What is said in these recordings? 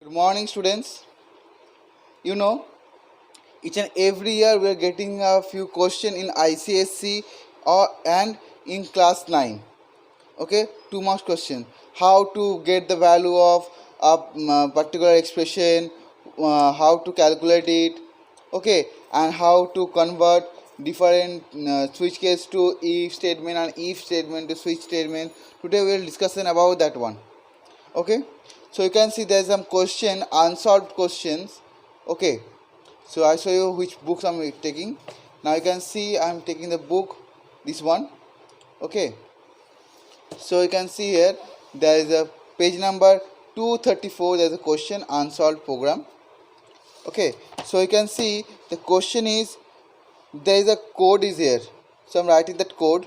Good morning, students. You know, each and every year we are getting a few questions in ICSE and in class 9. Okay, 2 marks question. How to get the value of a particular expression, how to calculate it, okay, and how to convert different switch case to if statement and if statement to switch statement. Today we will discuss about that one. Okay, so you can see there's some question unsolved questions. Okay, so I show you which books I'm taking. Now you can see I'm taking the book, this one. Okay, so you can see here there is a page number 234. There's a question unsolved program. Okay, so you can see the question is, there is a code is here, so I'm writing that code.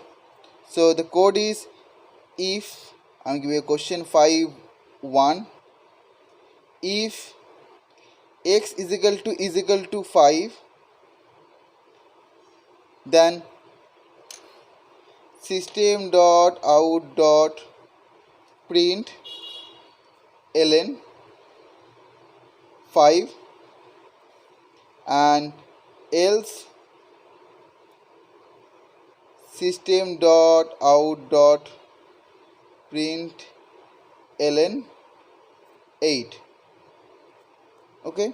So the code is, if I'm giving a question 5 1, if x is equal to 5, then system dot out dot print ln 5, and else system dot out dot print ln 8. Okay,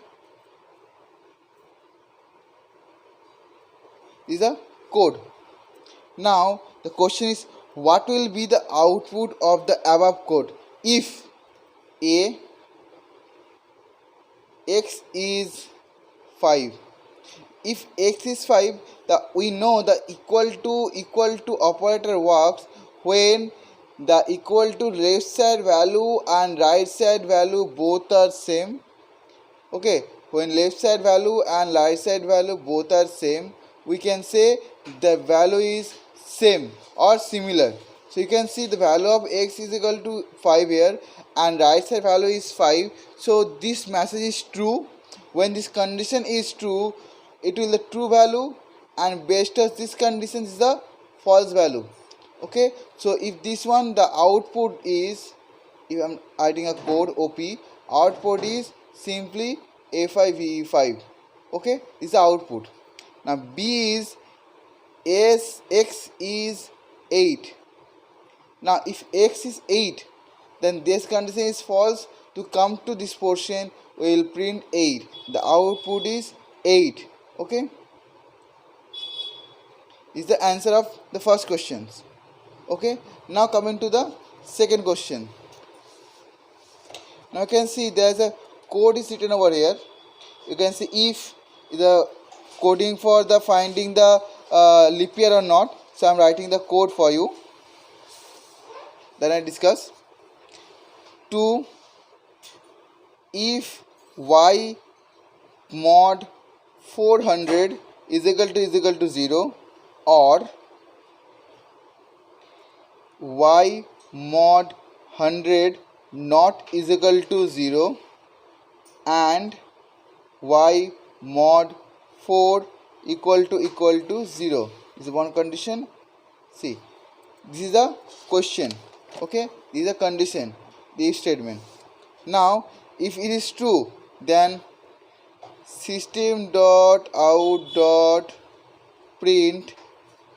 this is a code. Now the question is, what will be the output of the above code if a x is 5? If x is 5, we know the equal to operator works when the equal to left side value and right side value both are same. Okay, when left side value and right side value both are same, we can say the value is same or similar. So you can see the value of x is equal to 5 here and right side value is 5. So this message is true. When this condition is true, it will the true value, and based on this condition is the false value. Okay, so if this one, the output is, if I'm adding a code OP, output is simply A5VE5. okay, this is the output. Now B is x is 8. Now if x is 8, then this condition is false. To come to this portion, we will print 8. The output is 8. Okay, is the answer of the first questions. Okay, now coming to the second question. Now you can see there's a code is written over here. You can see if the coding for the finding the leap year or not. So I'm writing the code for you. Then I discuss. 2, if y mod 400 is equal to 0, or y mod 100 not is equal to 0, and y mod 4 equal to 0. This is one condition. See, this is a question. Okay, this is a condition, the if statement. Now if it is true, then system dot out dot print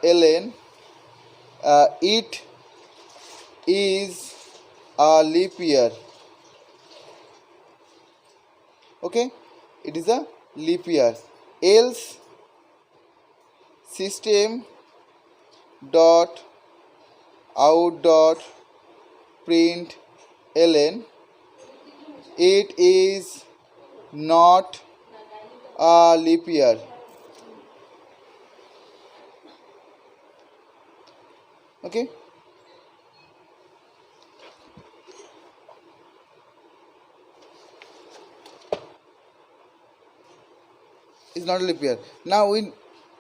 ln it is a leap year. Okay, it is a leap year. Else system dot out dot print ln it is not a leap year. Okay, it's not a leap year. Now we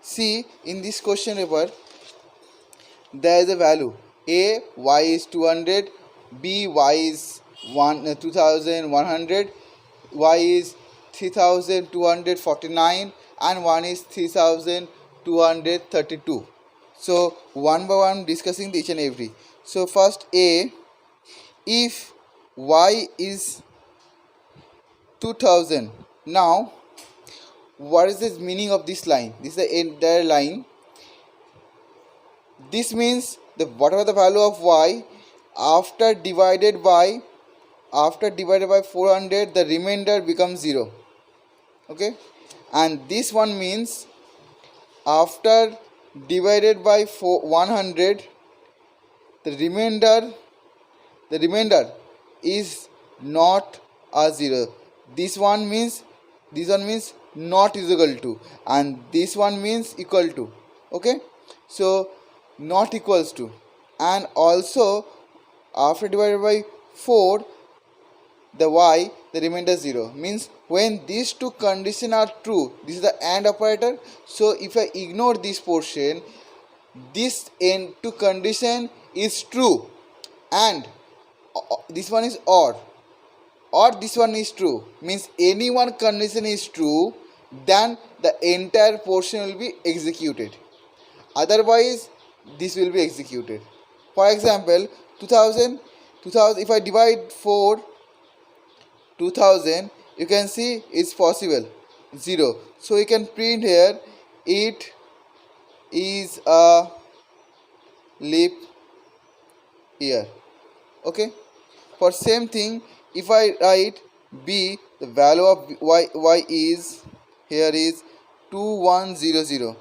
see in this question paper, there is a value a, y is 200, b, y is 2100, y is 3249, and 1 is 3232. So one by one discussing each and every. So first A, if y is 2000. Now what is the meaning of this line? This is the entire line. This means the whatever the value of y after divided by 400, the remainder becomes 0. Okay, and this one means after divided by 100, the remainder is not a 0. This one means not is equal to, and this one means equal to. Okay, so not equals to, and also after divided by 4, the remainder 0, means when these two conditions are true, this is the AND operator. So if I ignore this portion, this N2 condition is true, and this one is or this one is true, means any one condition is true, then the entire portion will be executed, otherwise this will be executed. For example, 2000, if I divide 2000, you can see it's possible 0, so you can print here it is a leap year. Okay, for same thing, if I write b, the value of y is here is 2100.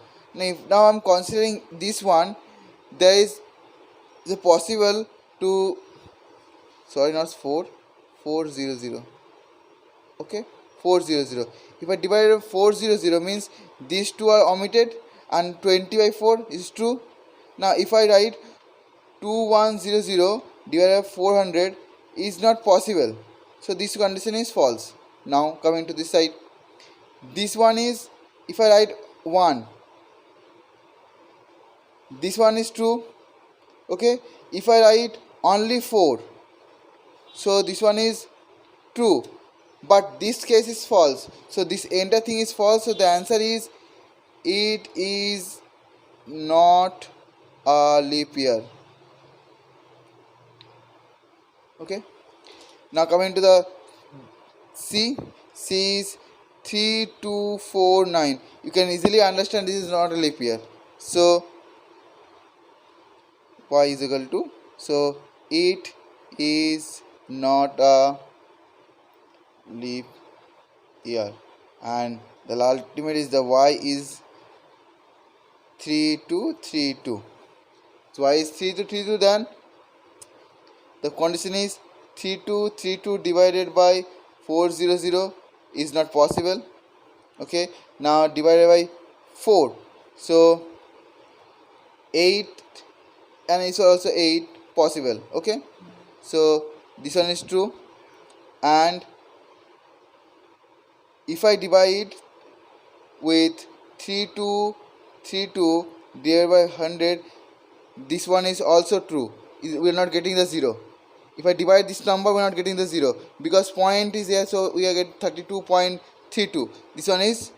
Now I'm considering this one, there is the possible to, sorry, not 400. Okay, 400. If I divide by 400, means these two are omitted and 20 by 4 is true. Now if I write 2100 divided by 400 is not possible, so this condition is false. Now coming to this side, this one is, if I write 1, this one is true. Okay, if I write only 4, so this one is true, but this case is false, so this entire thing is false. So the answer is it is not a leap year. Okay, now coming to the C is 3249. You can easily understand this is not a leap year, so y is equal to, so it is not a leap year, and the ultimate is the y is 3232. So y is 3232, then the condition is 3232 divided by 400 is not possible. Okay, now divided by 4, so 8, and it's also 8 possible. Okay, so this one is true, and if I divide with 3232 divided by 100, this one is also true, we are not getting the 0. If I divide this number, we are not getting the 0 because point is here, so we are getting 32.32. This one is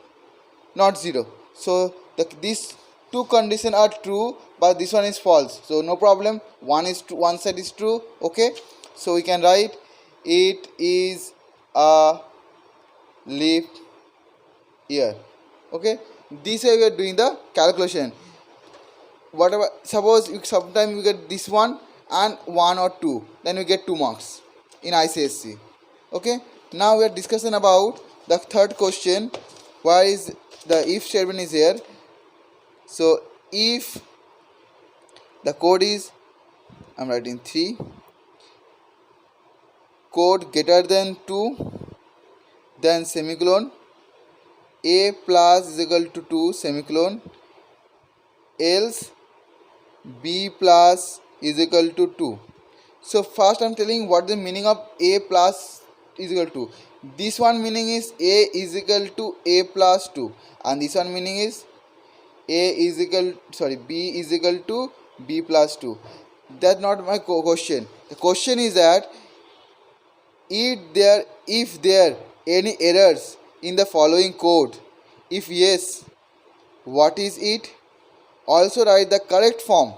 not 0, so these two conditions are true, but this one is false, so no problem, one side is true. Okay, so we can write it is a leap year. Okay, this way we are doing the calculation. Whatever, suppose sometimes we get this one and 1 or 2, then we get 2 marks in ICSE. Okay, now we are discussing about the third question, where is the if statement is here. So if the code is, I'm writing 3, code greater than 2, then semicolon, a plus is equal to 2 semicolon, else b plus is equal to 2. So first I'm telling what the meaning of a plus is equal to. This one meaning is a is equal to a plus 2, and this one meaning is b is equal to b plus 2. That's not my question. The question is that if there any errors in the following code, if yes, what is it? Also write the correct form,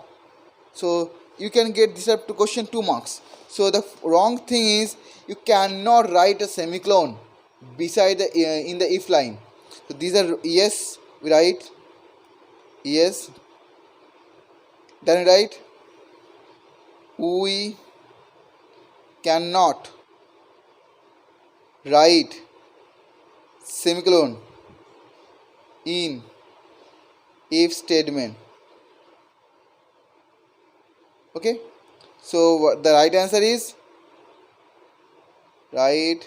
so you can get this up to question 2 marks. So the wrong thing is you cannot write a semicolon beside the in the if line. So these are yes, we write yes. Then we write we cannot write semicolon in if statement. Okay, so the right answer is right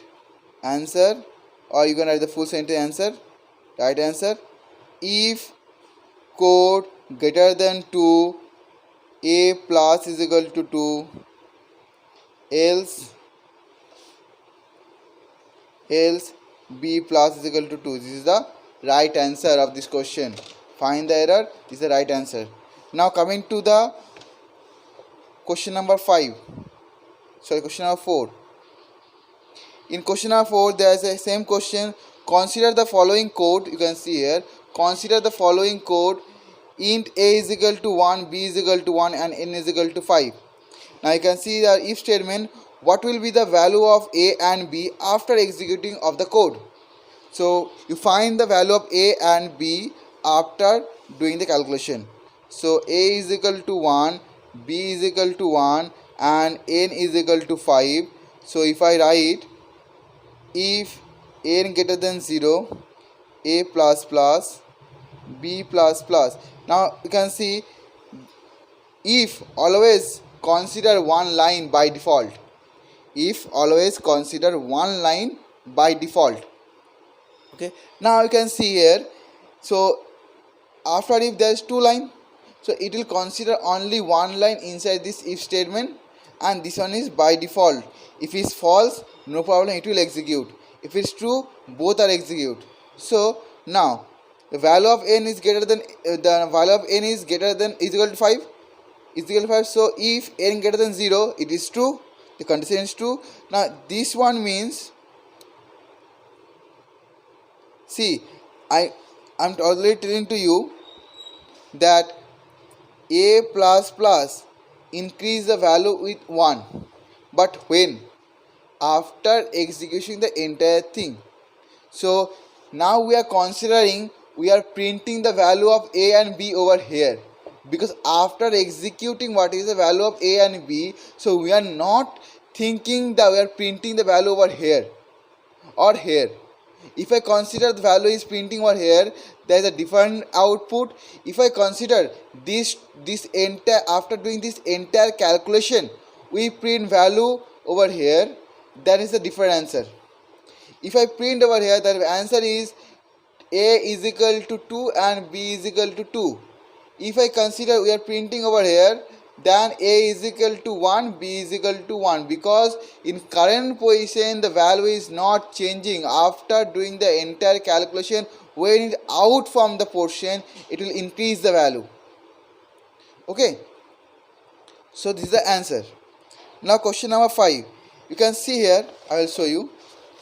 answer, or you can write the full sentence answer. Right answer, if code greater than 2, a plus is equal to 2, else b plus is equal to 2. This is the right answer of this question. Find the error. This is the right answer. Now coming to the question number 5. Sorry, question number 4. In question number 4, there is a same question. Consider the following code. You can see here. Consider the following code. Int a is equal to 1, b is equal to 1, and n is equal to 5. Now you can see the if statement. What will be the value of a and b after executing of the code? So you find the value of a and b after doing the calculation. So a is equal to 1, b is equal to 1, and n is equal to 5. So if I write if n greater than 0, a plus plus, b plus plus. Now you can see if always consider one line by default. If always consider one line by default. Okay, now you can see here. So after if there is two line, so it will consider only one line inside this if statement, and this one is by default. If it's false, no problem, it will execute. If it's true, both are execute. So now the value of n is greater than the value of n is greater than is equal to 5, is equal to 5. So if n greater than 0, it is true, the condition is true. Now this one means, see, I'm already telling to you that a plus plus increase the value with 1, but when after executing the entire thing. So now we are considering, we are printing the value of a and b over here, because after executing what is the value of a and b, so we are not thinking that we are printing the value over here or here. If I consider the value is printing over here, there is a different output. If I consider this entire, after doing this entire calculation, we print value over here, that is a different answer. If I print over here, the answer is a is equal to 2 and b is equal to 2. If I consider we are printing over here, then a is equal to 1, b is equal to 1, because in current position the value is not changing. After doing the entire calculation, when it out from the portion, it will increase the value. Okay, so this is the answer. Now question number 5. You can see here, I will show you.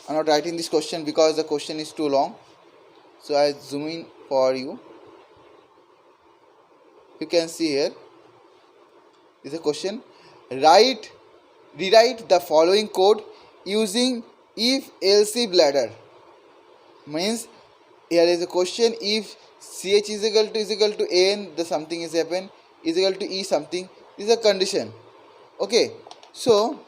I am not writing this question because the question is too long, so I zoom in for you. You can see here is a question. Rewrite the following code using if else if ladder. Means here is a question, if ch is equal to n, the something is happen, is equal to e something, this is a condition. Okay, so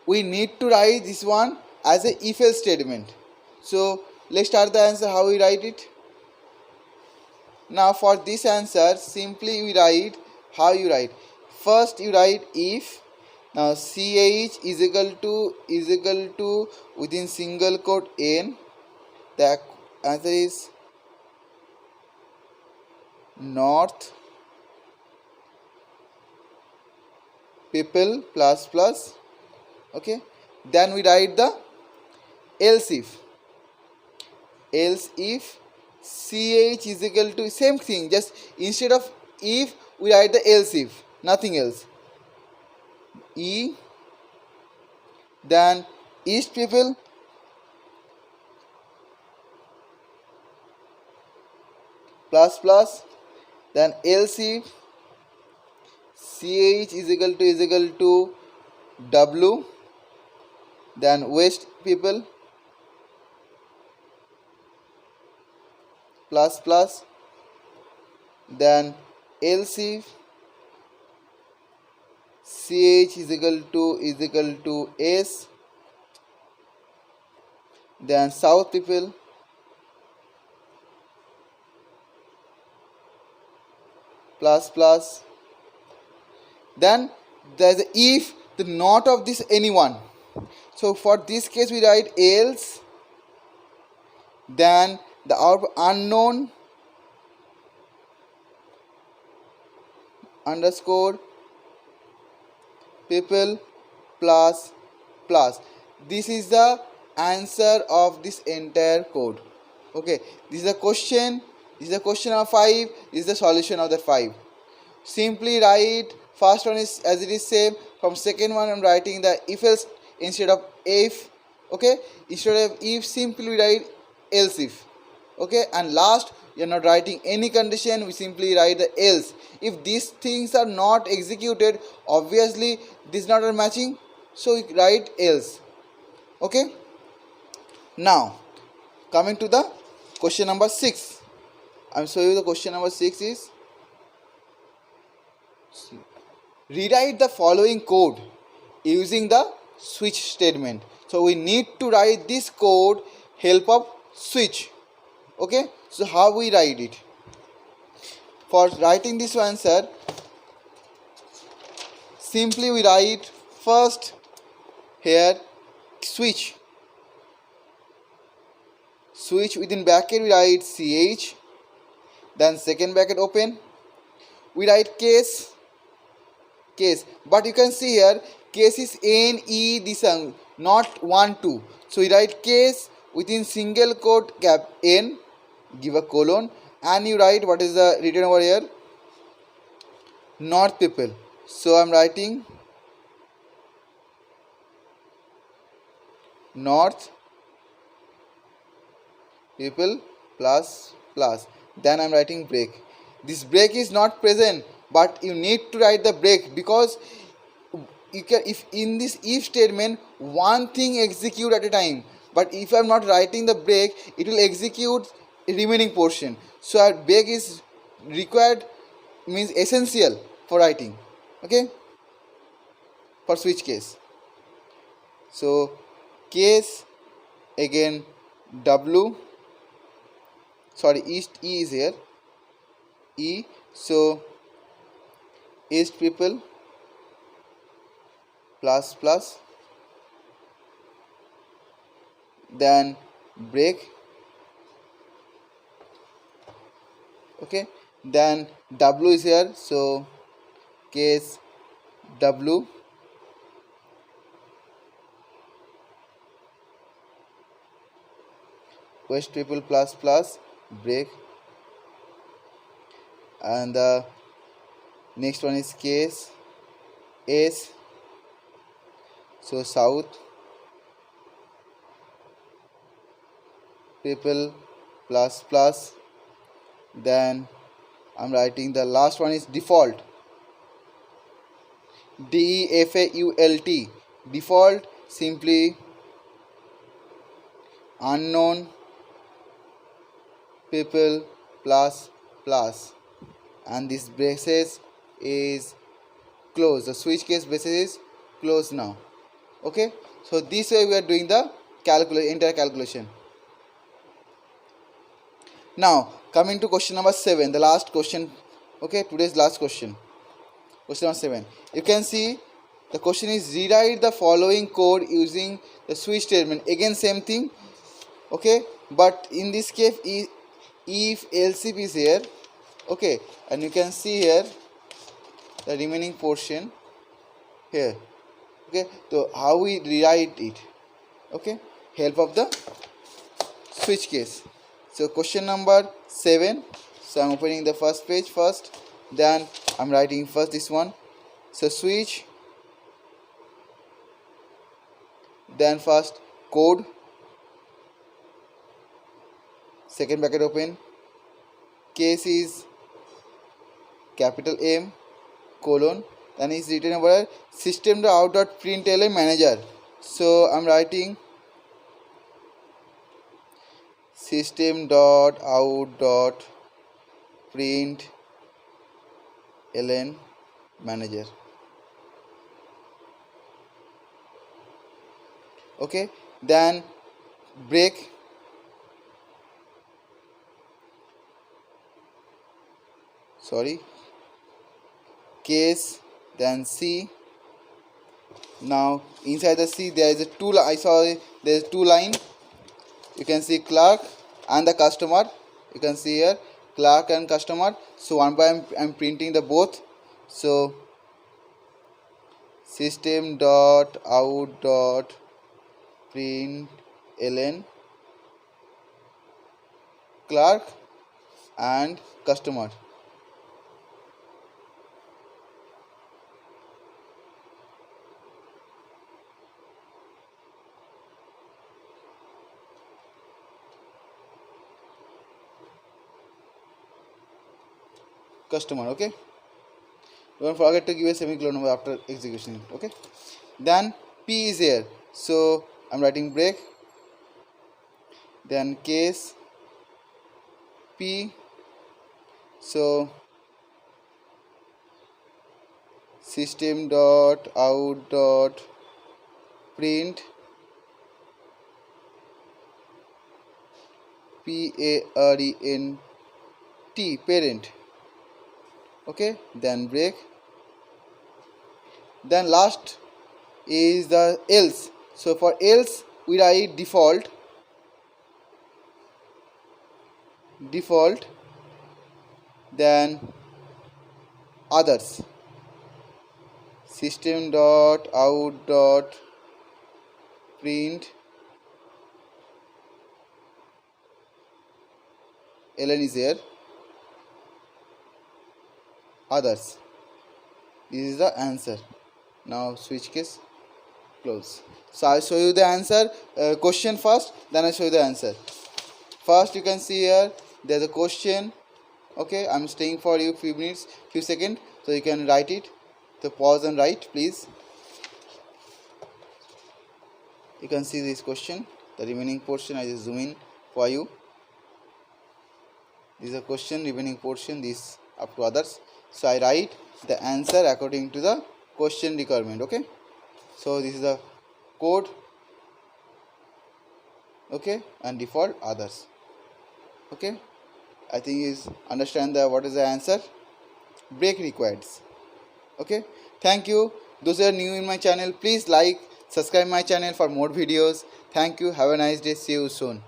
we need to write this one as a if else statement. So let's start the answer, how we write it. Now for this answer, simply we write, how you write. First you write if, now ch is equal to within single quote n, the answer is north people plus plus. Okay, then we write the else if ch is equal to same thing, just instead of if we write the else if, nothing else, e, then east people plus plus, then else if ch is equal to w, then west people plus plus, then else if ch is equal to s, then south people plus plus, then there is a if the not of this anyone. So for this case we write else, then the unknown underscore people plus plus. This is the answer of this entire code. Okay, this is the question. This is the question of 5. This is the solution of the 5. Simply write first one is as it is same. From second one I'm writing the if else instead of if. Okay, instead of if simply write else if. Okay, and last you are not writing any condition, we simply write the else. If these things are not executed, obviously this is not a matching, so we write else. Okay, now coming to the question number 6. I'm showing you the question number 6 is rewrite the following code using the switch statement. So we need to write this code help of switch. Okay, so how we write it? For writing this answer, simply we write first here switch within bracket we write ch, then second bracket open, we write case, but you can see here case is n e this one, not 1 2, so we write case within single quote cap n, give a colon, and you write what is the written over here, north people. So I'm writing north people plus plus, then I'm writing break. This break is not present, but you need to write the break because you can, if in this if statement one thing execute at a time, but if I'm not writing the break it will execute remaining portion. So our break is required, means essential for writing. Okay, for switch case. So case again w, sorry east e is here e, so east people plus plus, then break. Okay, then w is here, so case w west people plus plus break, and the next one is case s, so south people plus plus, then I'm writing the last one is default, default, default, simply unknown people plus plus, and this braces is closed, the switch case braces is closed now. Okay, so this way we are doing the entire calculation. Now coming to question number 7, the last question. Okay, today's last question, question number 7. You can see the question is rewrite the following code using the switch statement. Again same thing. Okay, but in this case if else if is here. Okay, and you can see here the remaining portion here. Okay, so how we rewrite it? Okay, help of the switch case. So question number 7, so I'm opening the first page first, then I'm writing first this one, so switch, then first code, second bracket open, case is capital M colon, then is written over system.out.println manager, so I'm writing system dot out dot print ln manager. Okay, then break, sorry, case, then C. Now inside the C there is a two, I saw there is two line. You can see clerk and the customer. You can see here clerk and customer. So one by I'm printing the both. So system dot out dot print ln clerk and customer. Customer. Okay, don't forget to give a semicolon after execution. Okay, then P is here, so I'm writing break, then case P. So system dot out dot print parent parent. Okay, then break, then last is the else. So for else we write default, then others, system dot out dot print ln is here, others. This is the answer. Now switch case, close. So I'll show you the answer, question first, then I'll show you the answer. First you can see here there's a question. Okay, I'm staying for you few seconds, so you can write it. So pause and write, please. You can see this question. The remaining portion I just zoom in for you. This is a question, remaining portion, this up to others. So I write the answer according to the question requirement. Okay, so this is the code. Okay, and default others. Okay, I think is understand the what is the answer. Break required. Okay, thank you. Those who are new in my channel, please like, subscribe my channel for more videos. Thank you. Have a nice day. See you soon.